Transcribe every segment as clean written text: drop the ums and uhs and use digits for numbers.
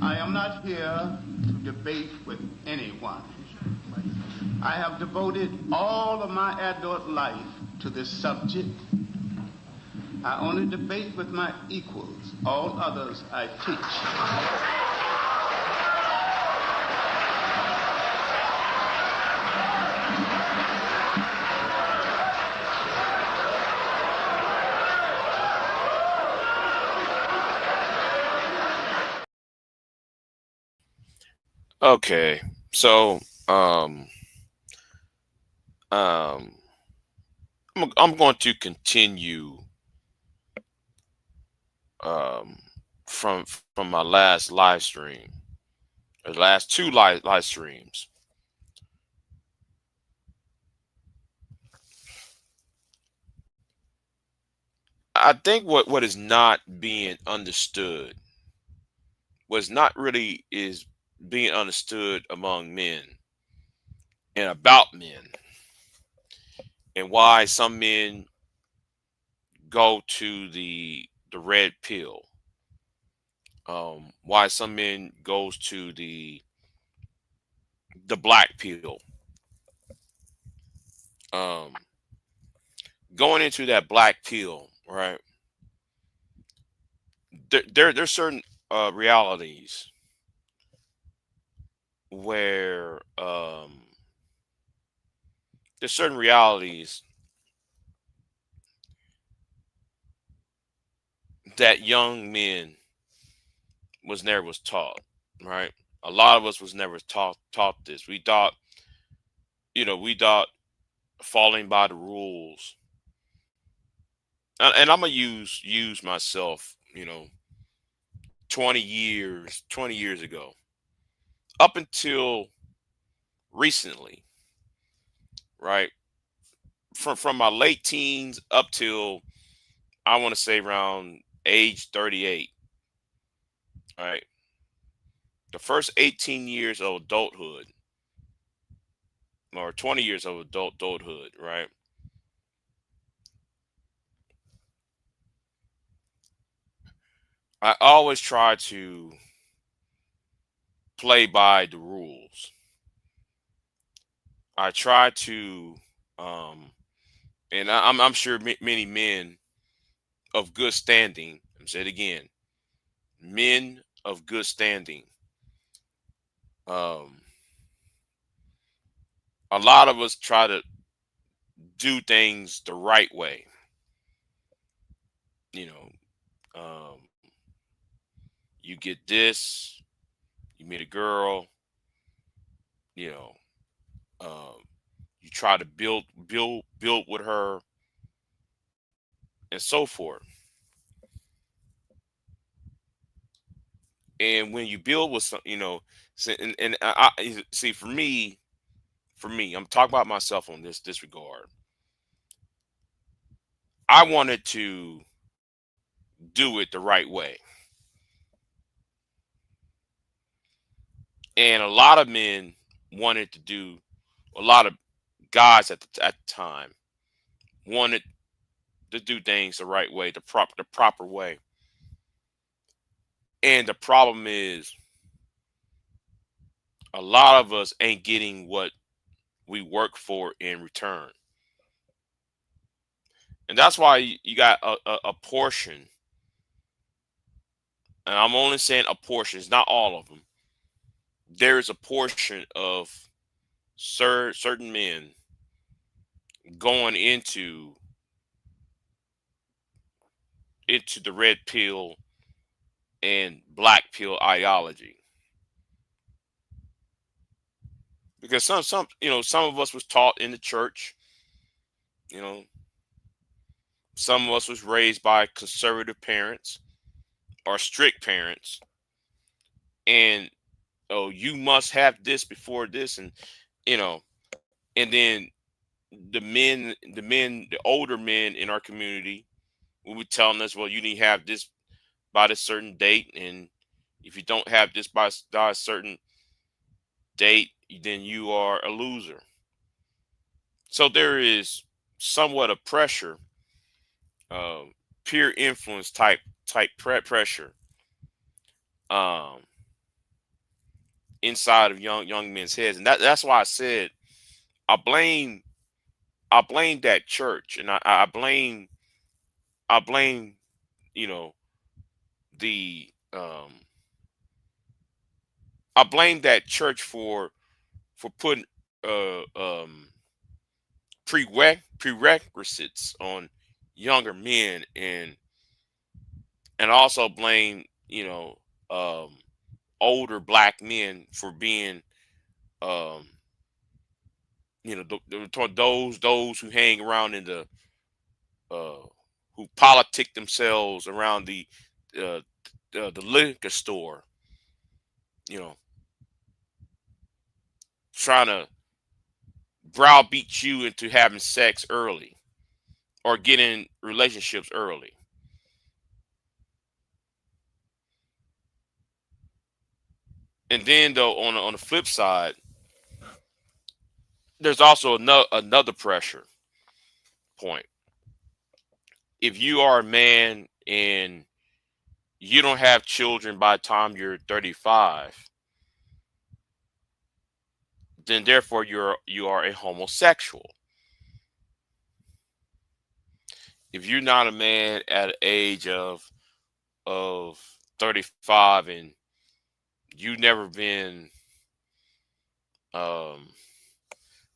I am not here to debate with anyone. I have devoted all of my adult life to this subject. I only debate with my equals. All others I teach. Okay, so um, um, I'm going to continue um, from my last live stream, the last two live streams. I think what is not being understood, what's not really is being understood among men and about men, and why some men go to the red pill. Why some men goes to the black pill. Um, Going into that black pill, right? There's certain realities where there's certain realities that young men was taught, right? A lot of us was never taught this. We thought, we thought falling by the rules, and I'm gonna use myself, 20 years ago, up until recently, right? From my late teens up till, I want to say, around age 38, right? The first 18 years of adulthood, or 20 years of adulthood, right? I always try to play by the rules. I try to, um, and I'm sure many men of good standing, I'm say it again, men of good standing. Um, a lot of us try to do things the right way. You know, you get this, you meet a girl, you know, um, you try to build with her, and so forth. And when you build with some, and see, for me, I'm talking about myself on this regard. I wanted to do it the right way, and a lot of men wanted to do, a lot of guys at the time wanted to do things the right way, the proper way. And the problem is, a lot of us ain't getting what we work for in return. And that's why you got a portion, and I'm only saying a portion, it's not all of them. There is a portion of certain men going into the red pill and black pill ideology, because some of us was taught in the church. You know, some of us was raised by conservative parents or strict parents, and oh, you must have this before this, and you know, and then the older men in our community will be telling us, well, you need to have this by this certain date, and if you don't have this by a certain date, then you are a loser. So there is somewhat of pressure, uh, peer influence type pressure, um, inside of young men's heads, and that's why I said I blame I blame that church, and I blame you know the I blame that church for putting uh um prerequisites on younger men, and also blame um older black men for being um those who hang around in the uh who politic themselves around uh the liquor store, you know, trying to browbeat you into having sex early or getting relationships early. And then though on the flip side, there's also another pressure point. If you are a man and you don't have children by the time you're 35, then therefore you are a homosexual. If you're not a man at the age of 35 and you never um been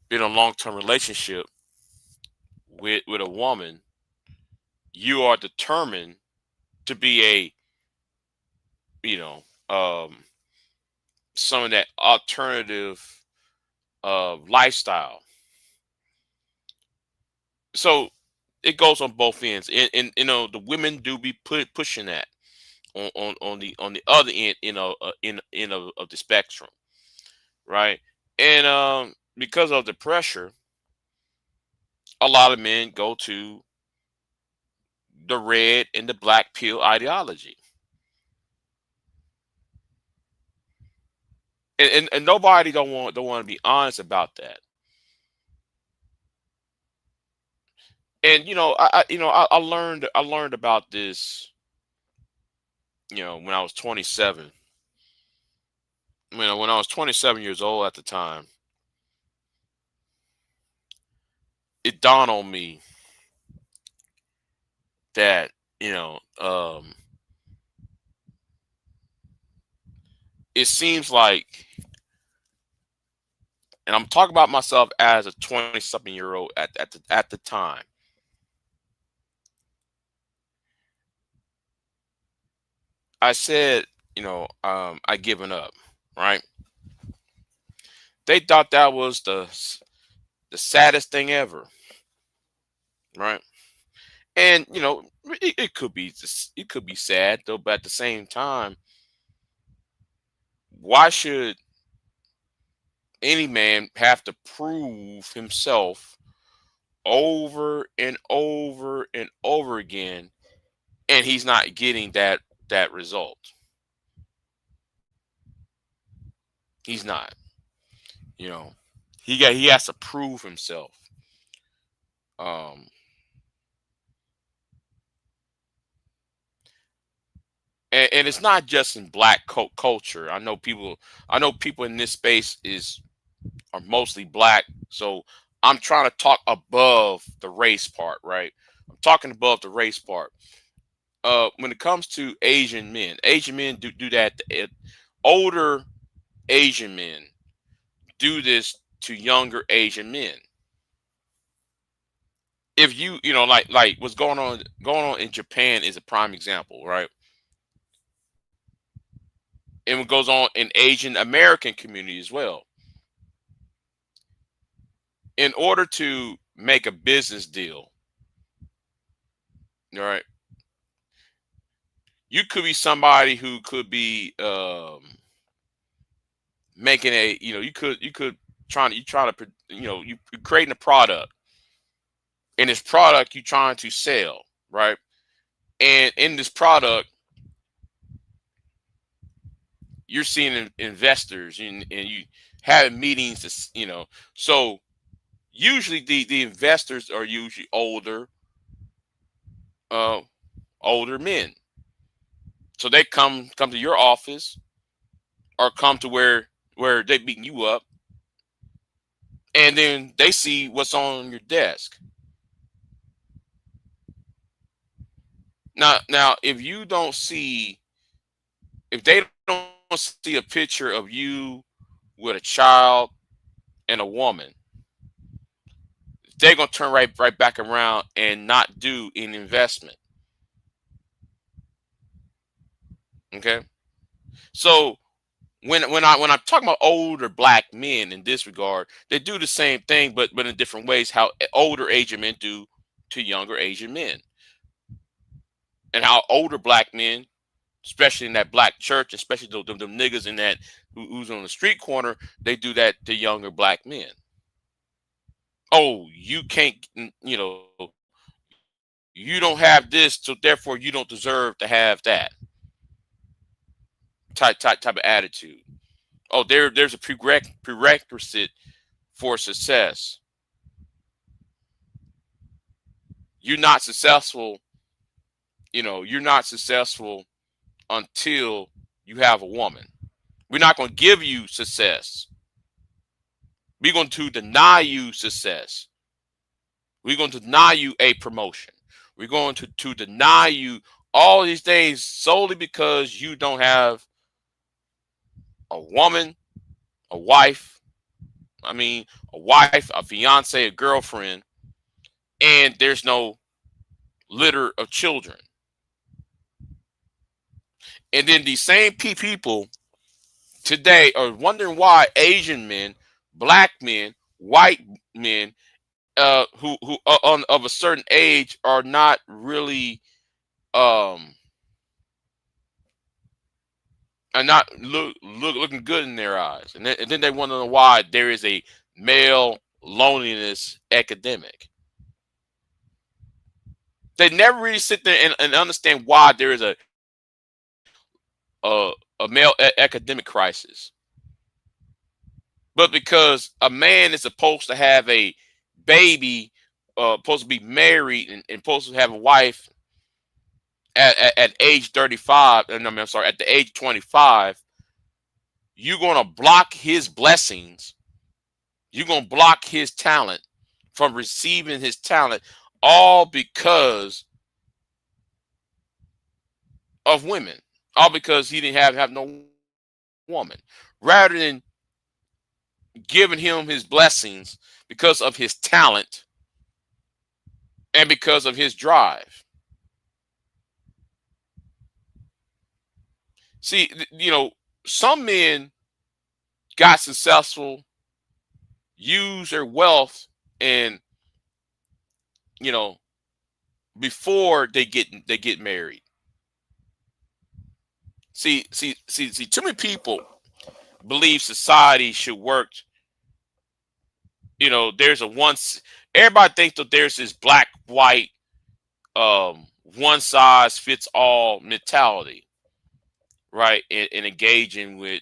in a long-term relationship with a woman, you are determined to be a you know some of that alternative lifestyle. So it goes on both ends, and the women do be pushing that on the other end, in of the spectrum, right? And because of the pressure, a lot of men go to the red and the black pill ideology, and nobody don't want to be honest about that. And I learned about this, when I was 27. When I was 27 years old at the time, it dawned on me that it seems like, and I'm talking about myself as a 20 something year old at the time. I said, I given up, right? They thought that was the saddest thing ever, right? And it could be sad though, but at the same time, why should any man have to prove himself over and over and over again, and he's not getting that result? He's not. You know, he has to prove himself. Um, and it's not just in black culture. I know people in this space are mostly black, so I'm trying to talk above the race part, right? I'm talking above the race part. When it comes to Asian men do that. Older Asian men do this to younger Asian men. If like what's going on in Japan is a prime example, right? And what goes on in Asian American community as well. In order to make a business deal, all right, you could be somebody who could be making you could try to you're creating a product, and this product you're trying to sell, right? And in this product, you're seeing investors, and you having meetings so usually the investors are usually uh older men. So they come to your office or come to where where they beating you up, and then they see what's on your desk. Now, if you don't see, if they don't see a picture of you with a child and a woman, they're gonna turn right back around and not do an investment. Okay, so when I'm talking about older black men in this regard, they do the same thing, but in different ways. How older Asian men do to younger Asian men, and how older black men, especially in that black church, especially them niggas in that who's on the street corner, they do that to younger black men. Oh, you can't, you don't have this, so therefore you don't deserve to have that type of attitude. Oh, there's a prerequisite for success. You're not successful, you're not successful until you have a woman. We're not going to give you success. We're going to deny you success. We're going to deny you a promotion. We're going to deny you all these things solely because you don't have a woman, a wife, I mean, a wife, a fiance, a girlfriend, and there's no litter of children. And then these same people today are wondering why Asian men, black men, white men, who on of a certain age are not really um are not looking good in their eyes, and then they want to know why there is a male loneliness epidemic. They never really sit there and understand why there is a male academic crisis. But because a man is supposed to have a baby, supposed to be married, and supposed to have a wife at age 35, and I'm sorry, at the age 25, you're going to block his blessings. You're going to block his talent from receiving his talent, all because of women, all because he didn't have no woman. Rather than giving him his blessings because of his talent and because of his drive. See, some men got successful, use their wealth, and you know, before they get married. See. Too many people believe society should work. There's a once. Everybody thinks that there's this black white, one size fits all mentality, right? And engaging with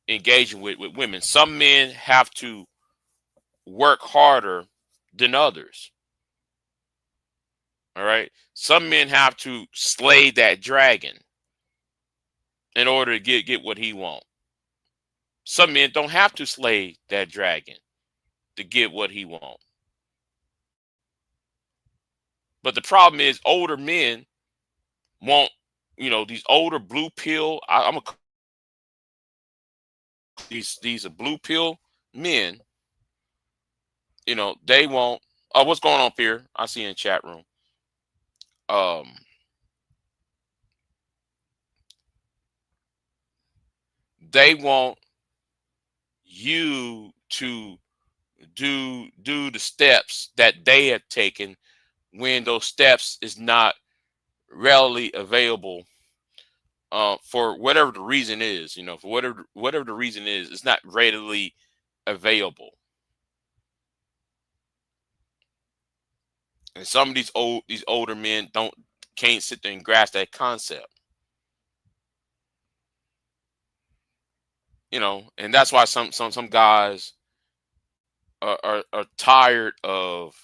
engaging with women. Some men have to work harder than others. All right. Some men have to slay that dragon in order to get what he wants. Some men don't have to slay that dragon to get what he wants. But the problem is older men want, these older blue pill. I'm gonna these are blue pill men. They want. Oh, what's going on here? I see in the chat room. Um, they want you to do the steps that they have taken when those steps is not readily available, for whatever the reason is. For whatever the reason is, it's not readily available. And some of these older men can't sit there and grasp that concept. And that's why some guys are tired of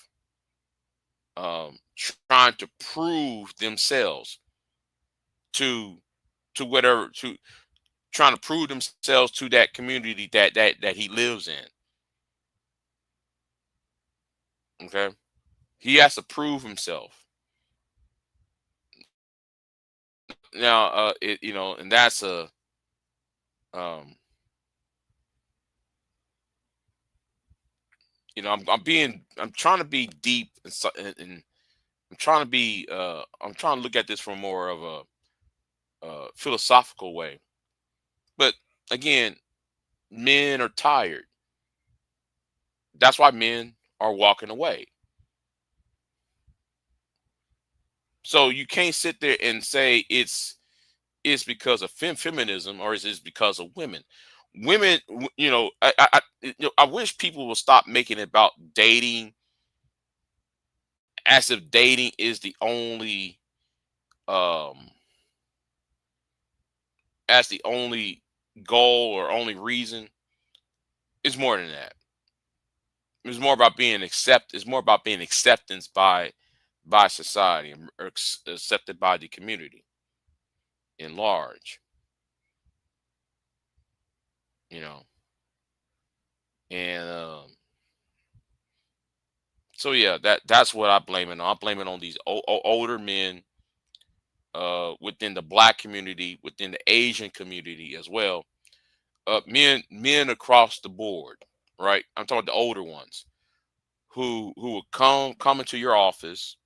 trying to prove themselves to to whatever trying to prove themselves to that community that he lives in. Okay, he has to prove himself. Now, and that's a um, I'm trying to be deep and I'm trying to be I'm trying to look at this from more of a philosophical way. But again, men are tired. That's why men are walking away. So you can't sit there and say it's because of feminism or it's because of women. Women, I wish people will stop making it about dating as if dating is the only um as the only goal or only reason. It's more than that. It's more about being It's more about being acceptance by society or accepted by the community in large. You know, and so yeah, that's what I blame it on. I blame it on these older men within the black community, within the Asian community as well. Men across the board, right? I'm talking about the older ones who will come into your office,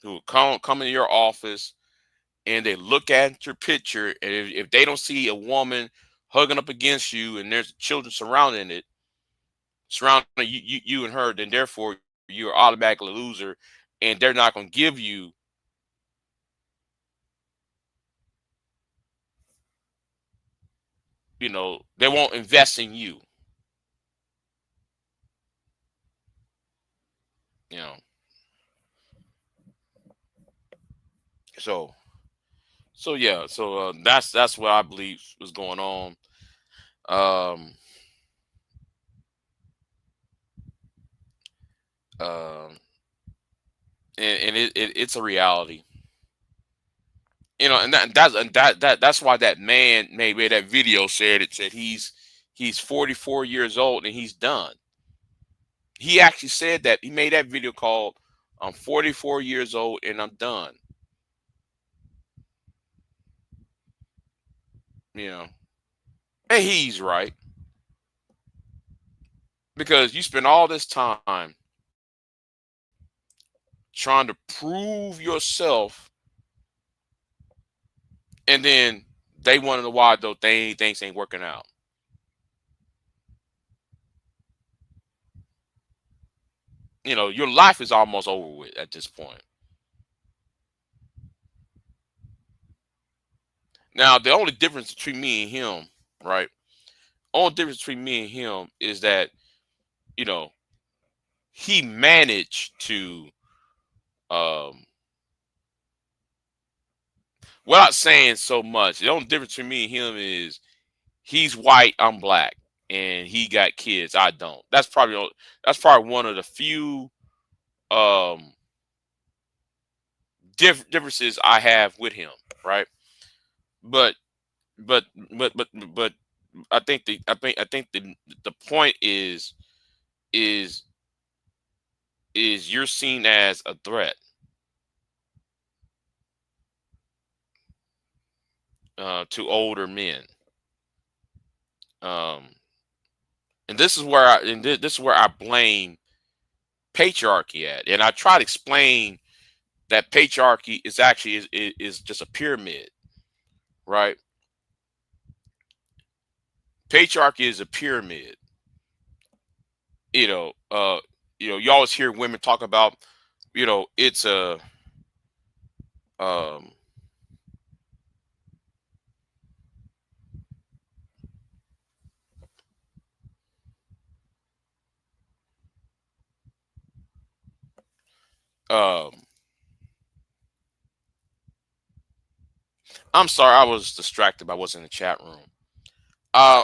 who will come into your office, and they look at your picture, and if they don't see a woman hugging up against you, and there's children surrounding you and her, then therefore you're automatically a loser, and they're not going to give you, they won't invest in you, you know. So yeah, that's what I believe was going on. Um, um, and it's a reality, and that's why that man made that video. Said he's 44 years old and he's done. He actually said that he made that video called "I'm 44 years old and I'm done." You know, and he's right, because you spend all this time trying to prove yourself, and then they want to know why though things ain't working out. Your life is almost over with at this point. Now, the only difference between me and him, right? Only difference between me and him is that, you know, he managed to, um, without saying so much, the only difference between me and him is he's white, I'm black, and he got kids, I don't. That's probably one of the few um differences I have with him, right? But but but I think the point is is you're seen as a threat to older men. Um, and this is where I blame patriarchy at. And I try to explain that patriarchy is actually is just a pyramid, right? Patriarchy is a pyramid. You know, you always hear women talk about, it's a um um I'm sorry, I was distracted by what's in the chat room. Uh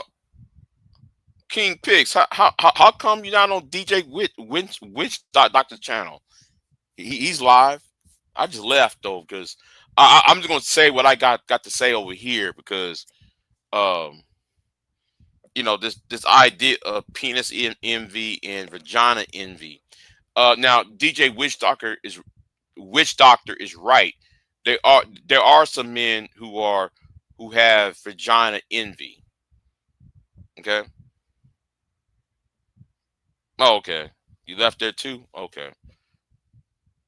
King Pigs, how come you're not on DJ Witch Doctor's channel? He's live. I just left though because I'm just gonna say what I got to say over here because um this idea of penis envy and vagina envy. Now DJ Witch Doctor is right. There are some men who have vagina envy. Okay. Oh, okay. You left there too. Okay.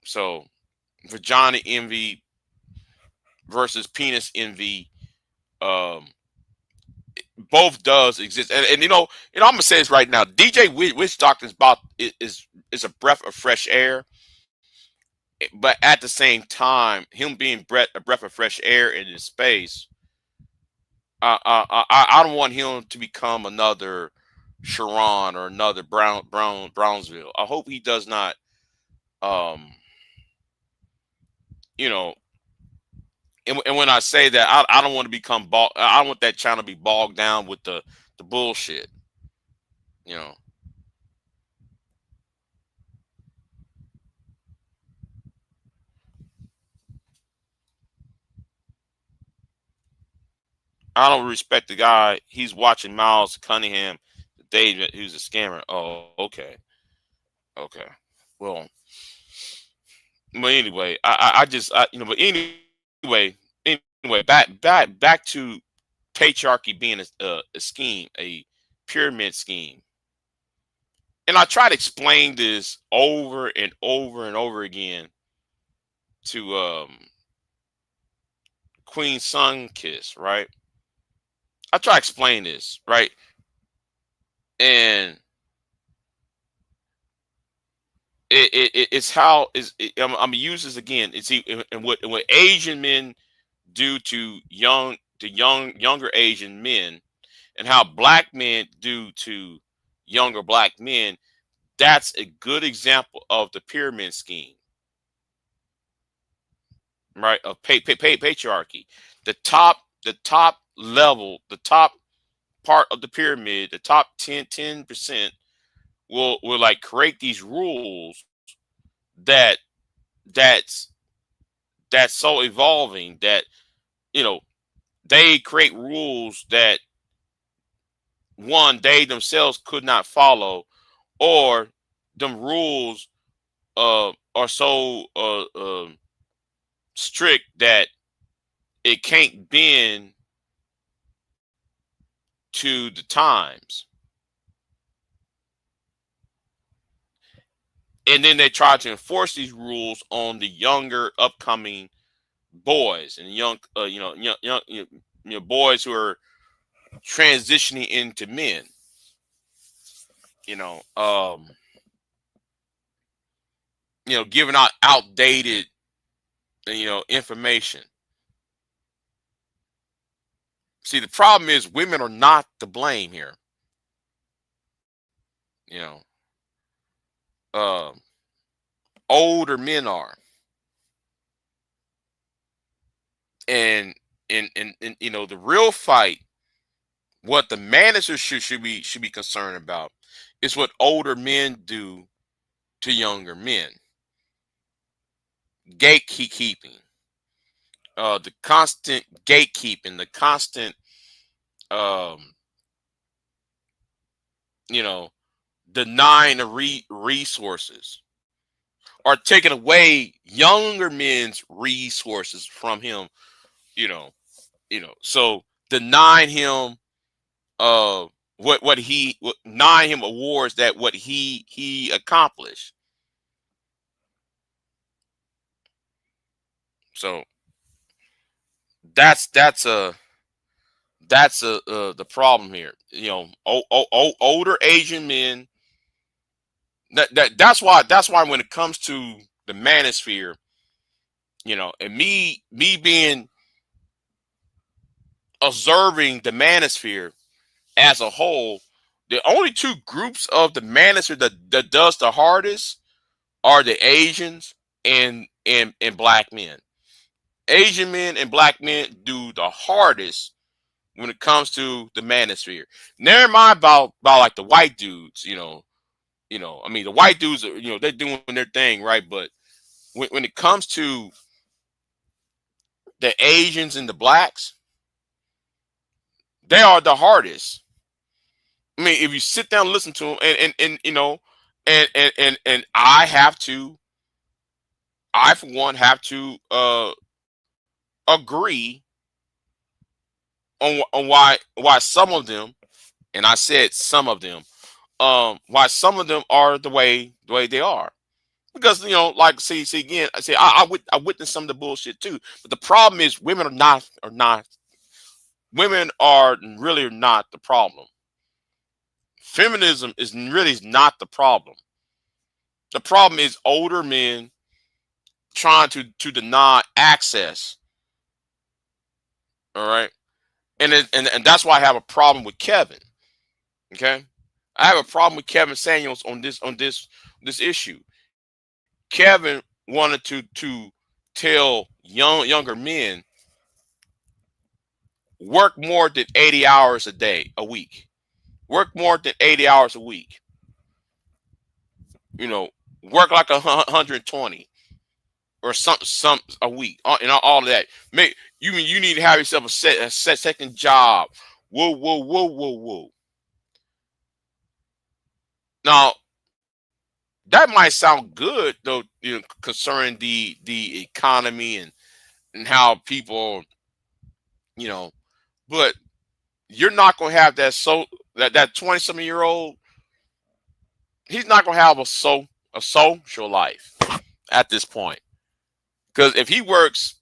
So vagina envy versus penis envy. Um, both does exist, and I'm gonna say this right now. DJ Witch Doctor is a breath of fresh air, but at the same time, him being a breath of fresh air in his space, I don't want him to become another Sharon or another Brownsville. I hope he does not, um, you know. And when I say that, I don't want to I don't want that channel to be bogged down with the bullshit. You know, I don't respect the guy. He's watching Miles Cunningham, David, who's a scammer. Oh, okay, okay. Well, but anyway, I just but anyway, back to patriarchy being a scheme, a pyramid scheme. And I try to explain this over and over and over again to Queen Sunkiss, right? I try to explain this, right? And it's how I'm gonna use this again. It's and what Asian men do to younger Asian men, and how black men do to younger black men. That's a good example of the pyramid scheme, right? Of patriarchy. The top level, the top part of the pyramid, the top 10% will like create these rules that that's that's so evolving that you know they create rules that one they themselves could not follow, or them rules are so strict that it can't bend to the times. And then they try to enforce these rules on the younger upcoming boys and young boys who are transitioning into men. you know um giving out outdated information. See, the problem is women are not to blame here. you know um Older men are. And the real fight, what the managers should be concerned about, is what older men do to younger men. Gatekeeping, the constant gatekeeping, the constant um you know denying the resources, or taking away younger men's resources from him. So denying him denying him awards that what he accomplished. So that's the problem here. Older Asian men. That's why when it comes to the manosphere, and me being observing the manosphere as a whole, the only two groups of the manosphere that does the hardest are the Asians and black men. Asian men and black men do the hardest when it comes to the manosphere. Never mind about like the white dudes. I mean, the white dudes are, they're doing their thing, right? But when it comes to the Asians and the blacks, they are the hardest. I mean, if you sit down and listen to them, and you know, and I for one have to agree on why some of them, and I said some of them, why some of them are the way they are. Because like see again, I witnessed some of the bullshit too. But the problem is women are really not the problem. Feminism is really not the problem. The problem is older men trying to deny access. All right, and that's why I have a problem with Kevin. Okay, I have a problem with Kevin Samuels on this issue. Kevin wanted to tell younger men work more than 80 hours a week. Work more than 80 hours a week. You know, work like 120 or some a week, and all of that. Make you need to have yourself a second job. Whoa, whoa, whoa, whoa, whoa. Now that might sound good though, concerning the economy and how people, you know, but you're not gonna have that 20-something-year-old. He's not gonna have a social life at this point. Because if he works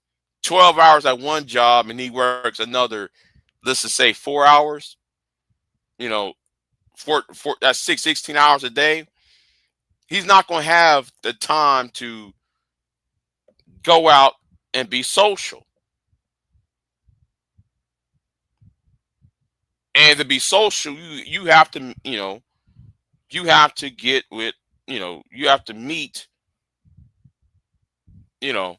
12 hours at one job and he works another, let's just say 4 hours, you know, that's 16 hours a day, he's not going to have the time to go out and be social. And to be social, you have to, you have to get with, you have to meet, you know,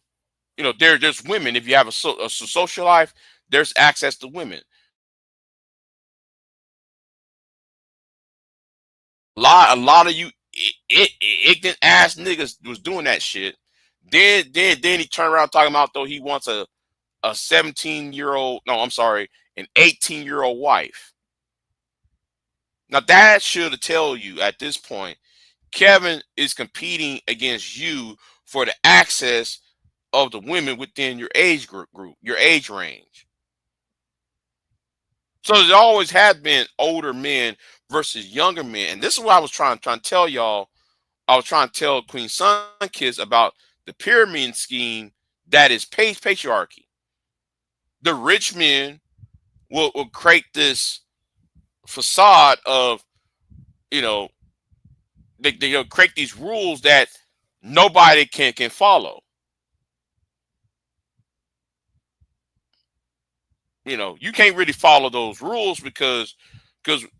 there's women. If you have a social life, there's access to women. A lot of you ignorant ass niggas was doing that shit. Then he turned around talking about though he wants a 17-year-old. No, I'm sorry, an 18-year-old wife. Now that should tell you at this point, Kevin is competing against you for the access of the women within your age group, your age range. So there always has been older men versus younger men, and this is what I was trying to tell y'all. I was trying to tell Queen Sunkiss about the pyramid scheme that is patriarchy. The rich men will create this facade of, you know, they'll create these rules that nobody can follow. You can't really follow those rules because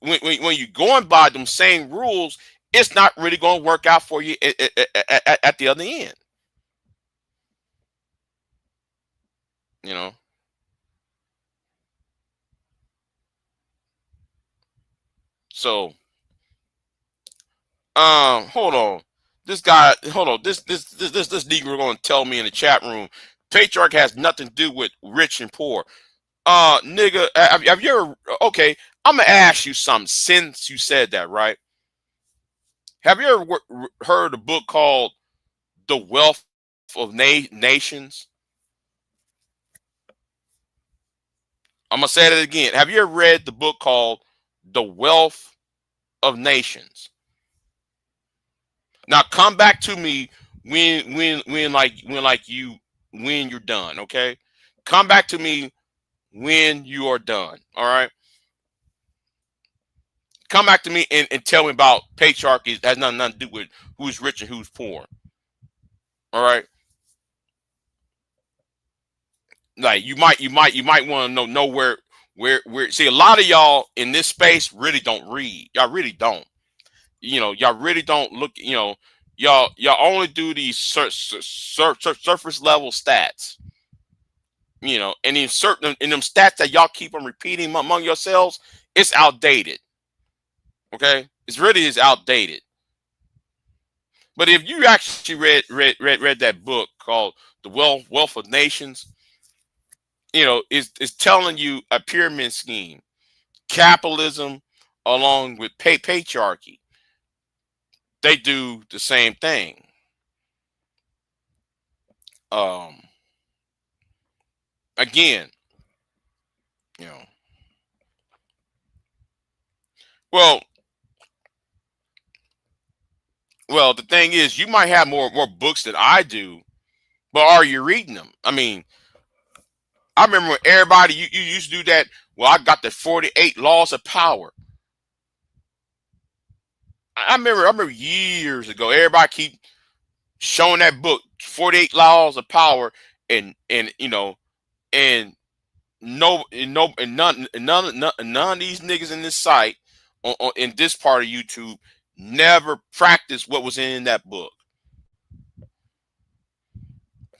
when you're going by them same rules, it's not really going to work out for you at the other end. You know. So, hold on. This guy, hold on. This Negro going to tell me in the chat room, patriarch has nothing to do with rich and poor. Nigga, have you ever? Okay, I'm gonna ask you something. Since you said that, right? Have you ever heard a book called "The Wealth of Nations"? I'm gonna say that again. Have you ever read the book called "The Wealth of Nations"? Now come back to me when you're done. Okay, come back to me when you are done. All right. Come back to me and tell me about patriarchy. It has nothing to do with who's rich and who's poor. All right. Like you might want to know where. See, a lot of y'all in this space really don't read. Y'all really don't. Y'all really don't look. Y'all only do these surface level stats. And in them stats that y'all keep on repeating among yourselves, it's outdated. Okay, it's really is outdated. But if you actually read that book called "The Wealth of Nations," is telling you a pyramid scheme, capitalism, along with patriarchy. They do the same thing. Um, Again, you know, well, the thing is, you might have more books than I do, but are you reading them? I mean, I remember when everybody you used to do that. Well, I got the 48 laws of power. I remember years ago, everybody keep showing that book, 48 laws of power, and and none of these niggas in this site in this part of YouTube never practiced what was in that book.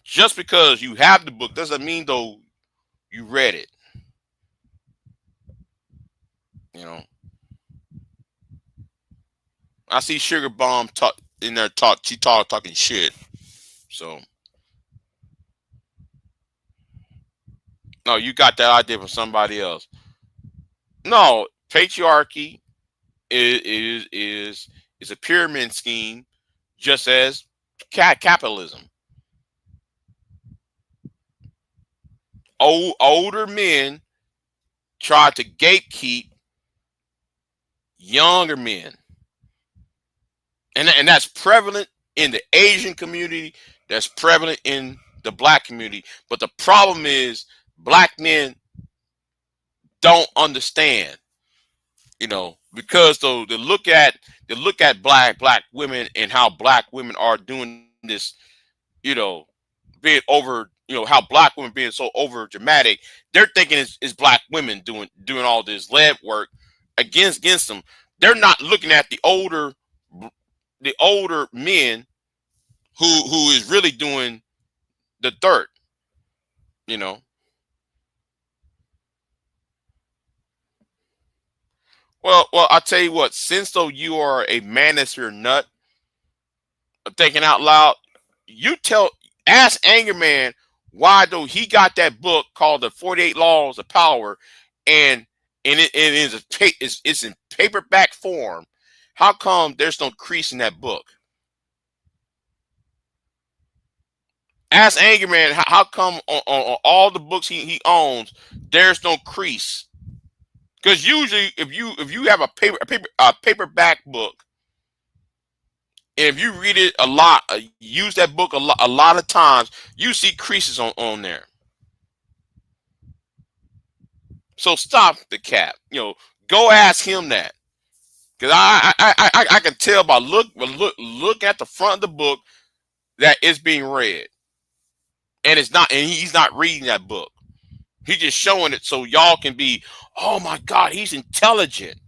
Just because you have the book doesn't mean though you read it. You know, I see Sugar Bomb talk in there talking shit. So no, you got that idea from somebody else. No, patriarchy is a pyramid scheme, just as capitalism. Older men try to gatekeep younger men, and that's prevalent in the Asian community. That's prevalent in the black community. But the problem is, black men don't understand. Because though they look at black women and how black women are doing this, you know, being over, how black women being so over dramatic. They're thinking it's black women doing all this lead work against them. They're not looking at the older men who is really doing the dirt. You know. Well, I'll tell you what. Since though you are a manosphere nut, thinking out loud, you ask Anger Man why though he got that book called the 48 Laws of Power, and it is it's in paperback form. How come there's no crease in that book? Ask Anger Man how come on all the books he owns there's no crease? Because usually if you have a paperback book, and if you read it a lot, use that book a lot of times, you see creases on there. So stop the cap. Go ask him that. Because I can tell by look at the front of the book that it's being read, and he's not reading that book. He's just showing it so y'all can be, oh my God, he's intelligent.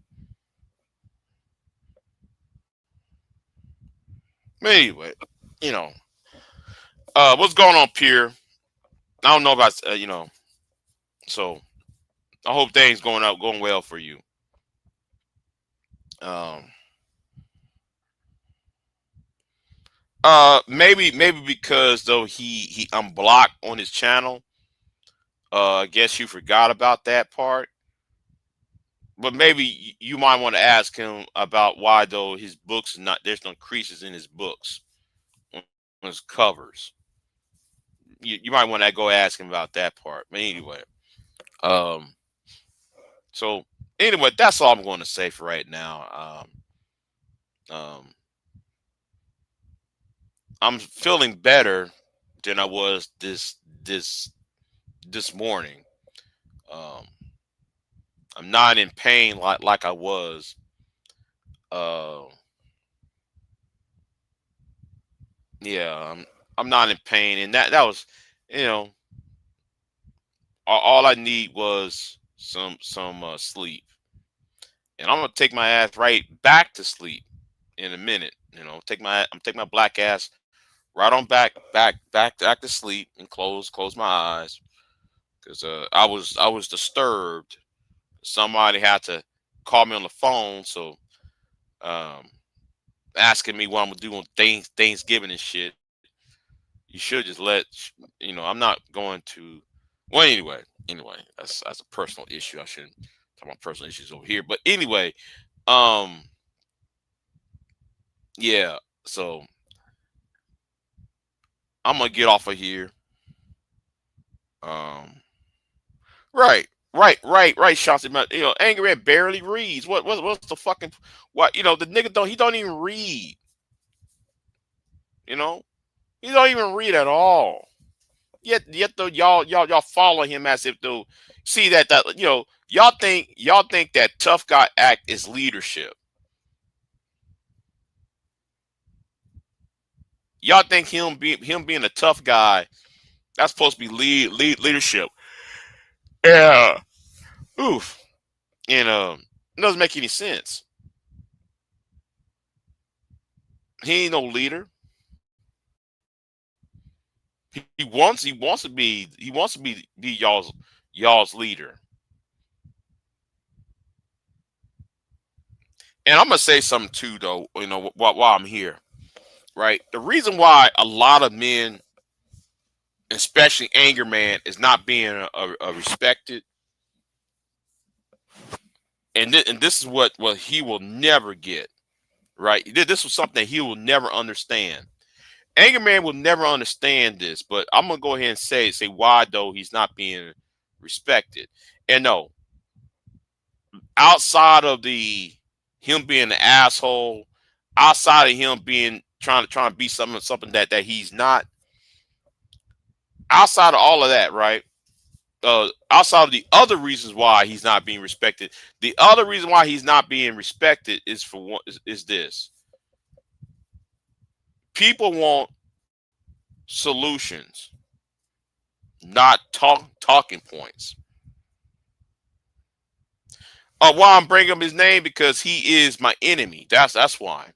But anyway, you know, what's going on, Pierre? I don't know about So I hope things going well for you. Um, maybe because though he unblocked on his channel. I guess you forgot about that part. But maybe you might want to ask him about why though his books not there's no creases in his books on his covers. You might want to go ask him about that part. But anyway, um, so anyway, that's all I'm going to say for right now. Um, I'm feeling better than I was this this morning. Um, I'm not in pain like I was. Uh, yeah, I'm not in pain, and that was, you know, all I need was some sleep, and I'm gonna take my ass right back to sleep in a minute. I'm taking my black ass right on back to sleep and close my eyes because I was disturbed. Somebody had to call me on the phone, so um, asking me what I'm gonna do on Thanksgiving and shit. You should just I'm not going to. Well, anyway, that's a personal issue. I shouldn't talk about personal issues over here. But anyway, um, yeah. So I'm gonna get off of here. Um, right. Shots about Angry Man barely reads. What's the fucking what? The nigga don't he don't even read. You know he don't even read at all. Yet though y'all follow him as if though see that y'all think that tough guy act is leadership. Y'all think him being a tough guy that's supposed to be leadership. Yeah. Oof. And it doesn't make any sense. He ain't no leader. He wants to be y'all's leader. And I'm gonna say something too though, while I'm here. Right? The reason why a lot of men, especially Anger Man, is not being a respected, and this is what he will never get. Right? This was something that he will never understand. Anger Man will never understand this, but I'm gonna go ahead and say why though he's not being respected. And no, outside of the him being an asshole, outside of him being trying to be something that he's not, outside of all of that, right? Outside of the other reasons why he's not being respected, the other reason why he's not being respected is for one is this: people want solutions, not talking points. Why I'm bringing up his name because he is my enemy. That's why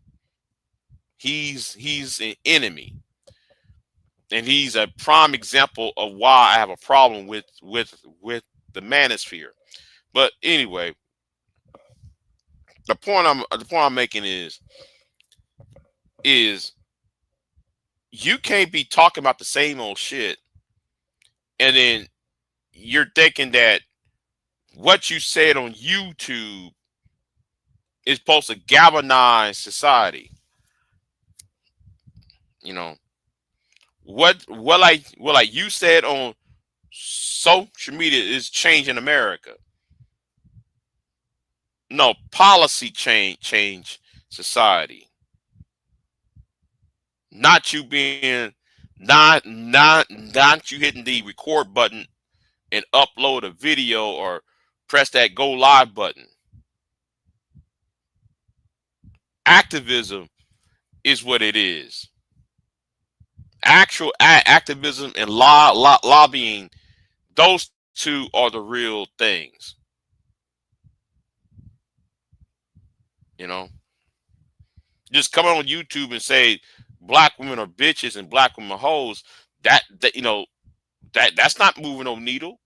he's an enemy, and he's a prime example of why I have a problem with the manosphere. But anyway, the point I'm making is you can't be talking about the same old shit, and then you're thinking that what you said on YouTube is supposed to galvanize society. You know what you said on social media is changing America. No, policy change society. Not you being not you hitting the record button and upload a video or press that go live button. Activism is what it is. Actual activism and lobbying, those two are the real things. You know, just come on YouTube and say black women are bitches and black women are hoes. That's not moving no needle.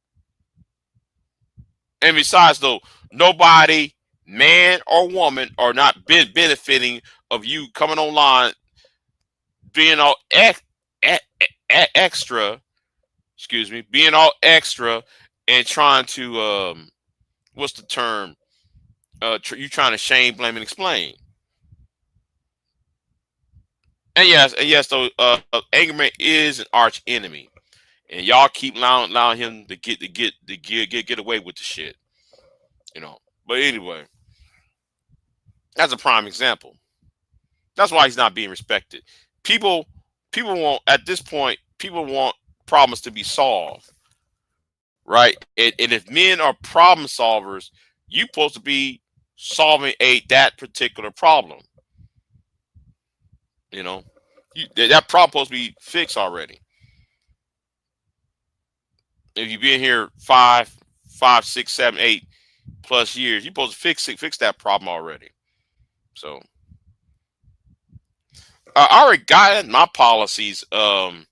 And besides, though, nobody, man or woman, are not benefiting of you coming online, being all extra. Excuse me, being all extra and trying to what's the term? You trying to shame, blame, and explain. And yes, though, Angerman is an arch enemy, and y'all keep allowing him to get away with the shit. But anyway, that's a prime example. That's why he's not being respected. People, people want at this point, people want problems to be solved, right? And if men are problem solvers, you supposed to be solving that particular problem. You know, that problem supposed to be fixed already. If you've been here 5, 6, 7, 8+ years, you're supposed to fix that problem already. So I already got my policies. I'm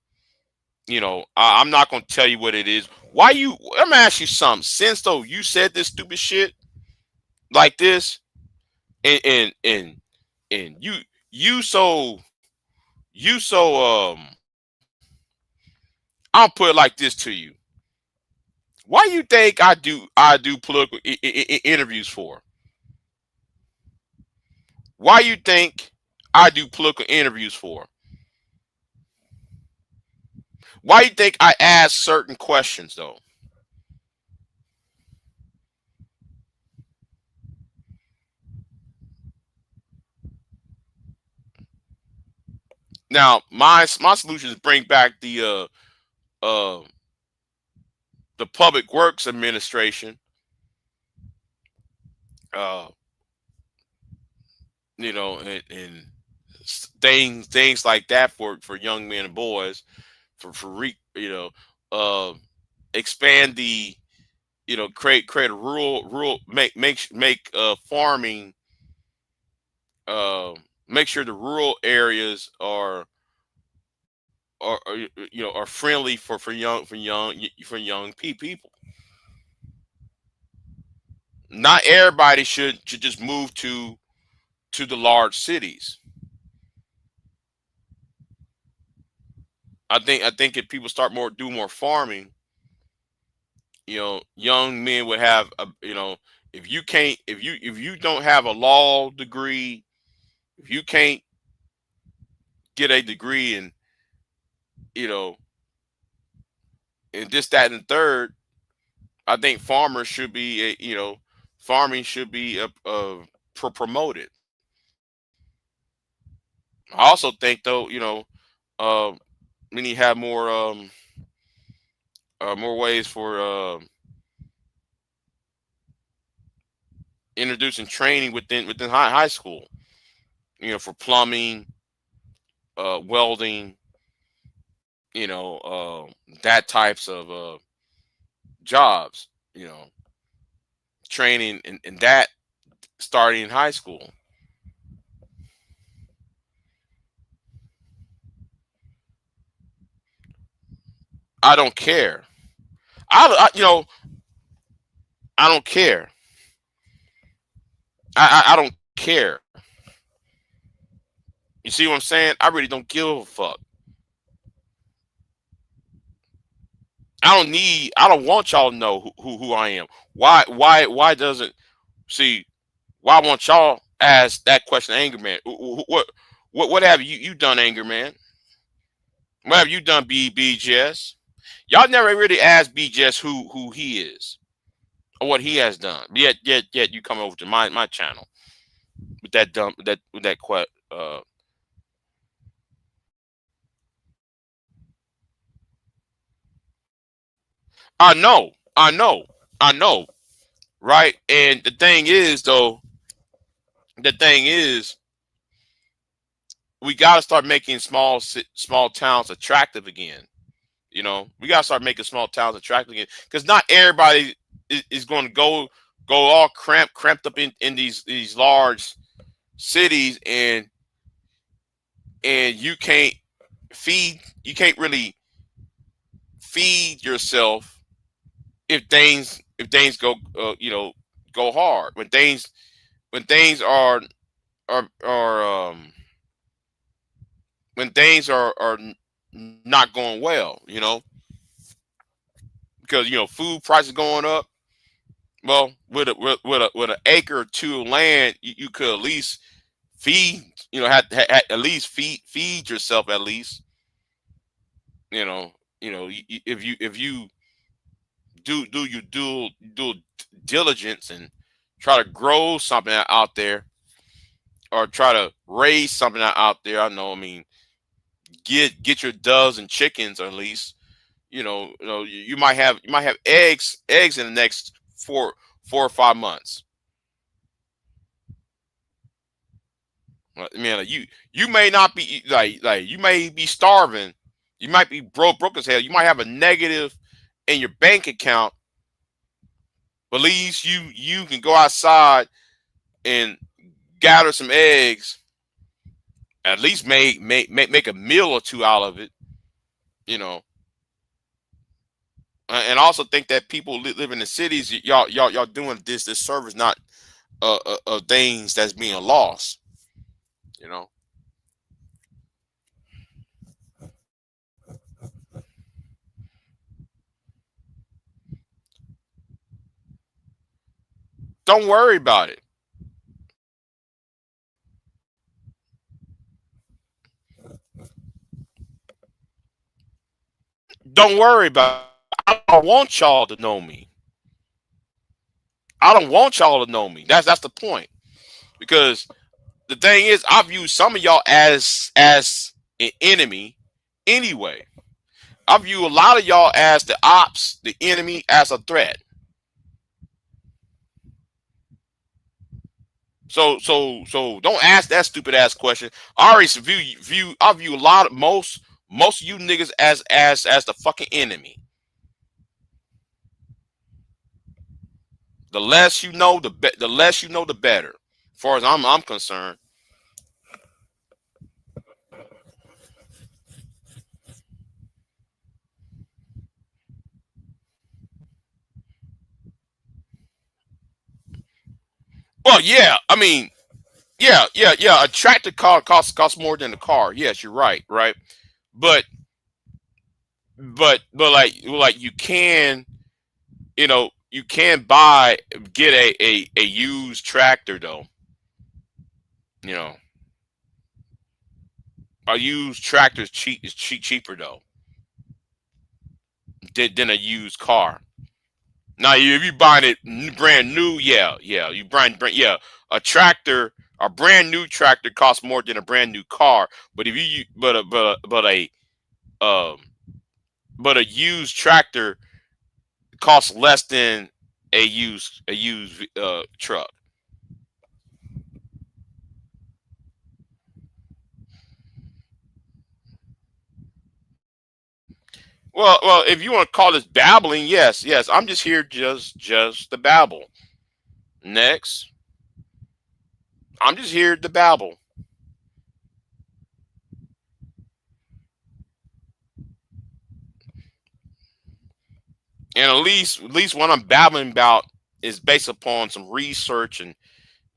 not gonna tell you what it is. Why you? Let me ask you something. Since though you said this stupid shit like this, and and you so you so I'll put it like this to you. Why you think I do political interviews for? Why you think I do political interviews for? Why you think I ask certain questions though? Now, my solution is bring back the Public Works Administration, uh, and things like that for young men and boys, uh, expand the create a rural make farming, uh, make sure the rural areas are friendly for young people. Not everybody should just move to the large cities. I think if people start do more farming, young men would have if you don't have a law degree, if you can't get a degree you know in this, that, and the third, I think farming should be promoted. I also think though, uh, we need to have more ways for introducing training within high school. For plumbing, welding, that types of jobs. Training in that starting in high school. I don't care. I don't care. I don't care. You see what I'm saying? I really don't give a fuck. I don't want y'all to know who I am. Why doesn't see? Why won't y'all ask that question, Anger Man? What have you done, Anger Man? What have you done, BJS? Y'all never really asked BJS who he is or what he has done. Yet you come over to my channel with that dumb with that quest. I know, right? And the thing is, we got to start making small towns attractive again. We got to start making small towns attractive again because not everybody is going to go all cramped up in these large cities, and you can't really feed yourself if things go hard when things are when things are not going well, because food prices going up. Well, with an acre or two of land, you could at least feed at least feed yourself at least. If you do you do diligence and try to grow something out there, or try to raise something out there. I know. I mean, get your doves and chickens at least. You might have eggs in the next 4 or 5 months. Man, like, you may not be like you may be starving. You might be broke as hell. You might have a negative in your bank account, but at least you can go outside and gather some eggs. At least make a meal or two out of it. You know, and I also think that people live in the cities. Y'all doing this service, not things that's being lost. You know. Don't worry about it. Don't worry about it. I don't want y'all to know me. I don't want y'all to know me. That's the point. Because the thing is, I view some of y'all as an enemy anyway. I view a lot of y'all as the ops, the enemy, as a threat. So don't ask that stupid ass question. I already I view a lot of most of you niggas as the fucking enemy. The less you know, the less you know, the better. As far as I'm concerned. Well, yeah, I mean, yeah. A tractor car costs more than a car. Yes, you're right, right. But but like you can, you can get a used tractor though. You know, a used tractor is cheaper though than a used car. Now, if you buying it brand new, yeah, you yeah, a tractor, a brand new tractor costs more than a brand new car. But if you um but a used tractor costs less than a used truck. Well, if you want to call this babbling, yes, I'm just here just to babble. Next, I'm just here to babble. And at least what I'm babbling about is based upon some research and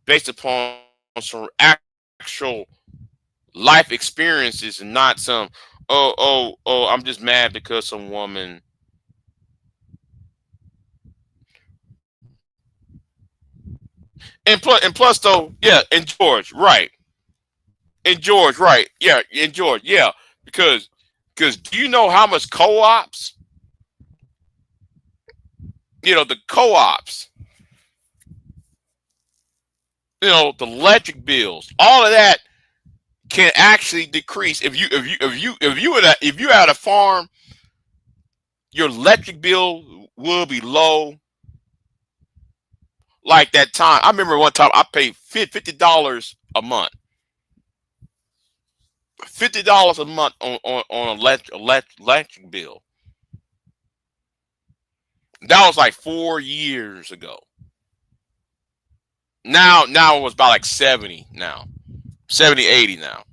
based upon some actual life experiences and not some I'm just mad because some woman. And plus though, yeah, and George, right. And George, right. Yeah, and George, yeah. Because do you know how much co-ops, the co-ops, the electric bills, all of that can actually decrease if you had a farm, your electric bill will be low. Like that time, I remember one time I paid $50 a month, $50 a month on electric bill. That was like 4 years ago. Now it was about like 70 now, 70, 80 now.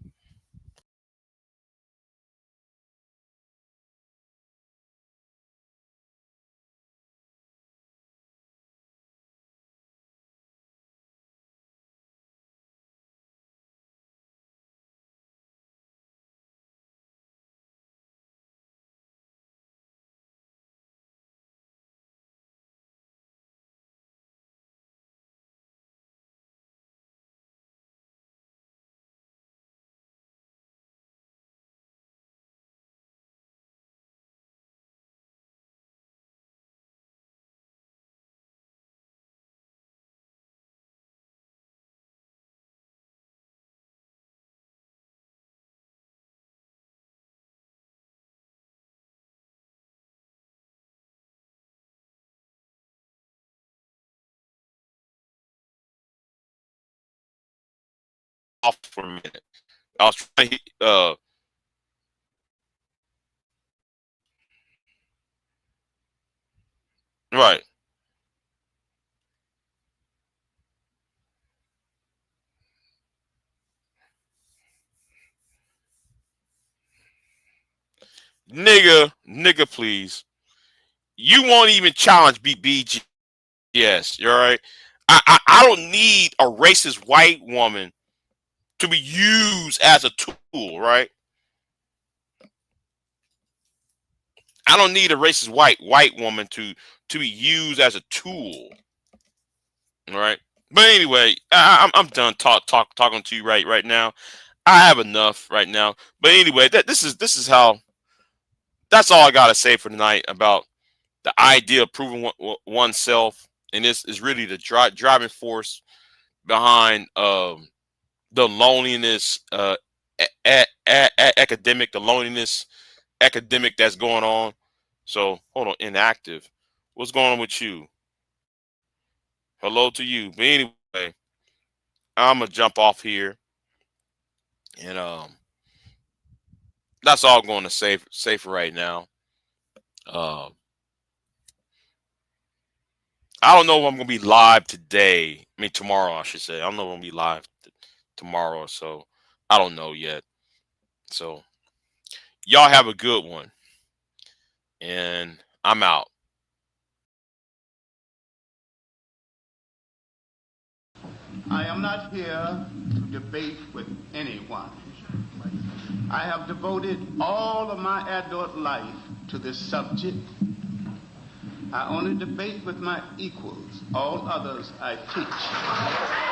Off for a minute. I was trying to, right. Nigga, please. You won't even challenge BBG. Yes, you're right. I don't need a racist white woman to be used as a tool, right? I don't need a racist white woman to be used as a tool. All right. But anyway, I'm done talking to you right now. I have enough right now. But anyway, this is how that's all I gotta say for tonight about the idea of proving oneself, and this is really the driving force behind the loneliness, academic, the loneliness academic that's going on. So hold on, inactive. What's going on with you? Hello to you. But anyway, I'm gonna jump off here, and that's all I'm going to say for right now. Uh, I don't know if I'm gonna be live today. I mean tomorrow, I should say. I don't know if I'm gonna be live tomorrow, so I don't know yet. So y'all have a good one, and I'm out. I am not here to debate with anyone. I have devoted all of my adult life to this subject. I only debate with my equals. All others I teach.